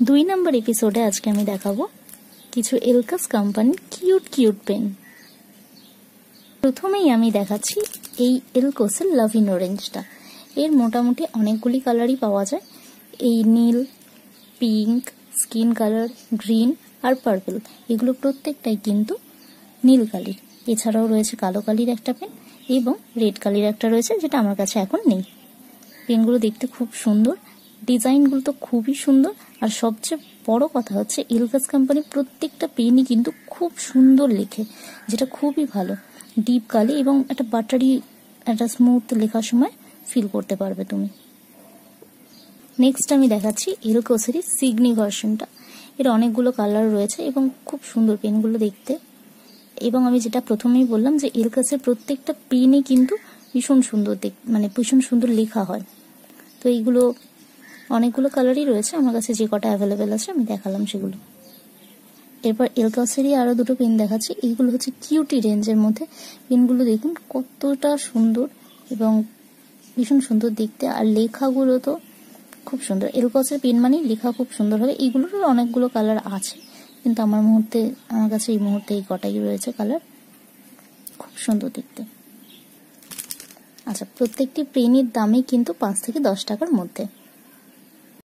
দুই নম্বর এপিসোডে আজকে আমি দেখাবো কিছু এলকাস কোম্পানির কিউট কিউট পেন। প্রথমেই আমি দেখাচ্ছি এই এলকোসের লাভ ইন অরেঞ্জটা। এর মোটামুটি অনেকগুলি কালারই পাওয়া যায়। এই নীল, পিঙ্ক, স্কিন কালার, গ্রিন আর পার্পল, এগুলো প্রত্যেকটাই কিন্তু নীল কালির। এছাড়াও রয়েছে কালো কালির একটা পেন এবং রেড কালির একটা রয়েছে, যেটা আমার কাছে এখন নেই। পেনগুলো দেখতে খুব সুন্দর, ডিজাইনগুলো তো খুবই সুন্দর, আর সবচেয়ে বড় কথা হচ্ছে এলকাস কোম্পানি প্রত্যেকটা পেনই কিন্তু খুব সুন্দর লেখে, যেটা খুবই ভালো। ডিপ কালি এবং একটা বাটারি, একটা স্মুথ লেখার সময় ফিল করতে পারবে তুমি। নেক্সট আমি দেখাচ্ছি এলকোসেরই সিগনি ভার্সনটা। এর অনেকগুলো কালার রয়েছে এবং খুব সুন্দর পেনগুলো দেখতে। এবং আমি যেটা প্রথমেই বললাম যে এলকাসের প্রত্যেকটা পেনই কিন্তু ভীষণ সুন্দর মানে ভীষণ সুন্দর লেখা হয়। তো এইগুলো অনেকগুলো কালারই রয়েছে, আমার কাছে যে কটা অ্যাভেলেবেল আছে আমি দেখালাম সেগুলো। এরপর এলকসেরই আরও দুটো পেন দেখাচ্ছি। এইগুলো হচ্ছে কিউটি রেঞ্জের মধ্যে। পেনগুলো দেখুন কতটা সুন্দর এবং ভীষণ সুন্দর দেখতে, আর লেখাগুলো তো খুব সুন্দর। এলকসের পেন মানে লেখা খুব সুন্দর হবে। এইগুলোরও অনেকগুলো কালার আছে, কিন্তু আমার কাছে এই মুহূর্তে এই কটাই রয়েছে কালার, খুব সুন্দর দেখতে। আচ্ছা, প্রত্যেকটি পেনের দামই কিন্তু 5 থেকে 10 টাকার মধ্যে।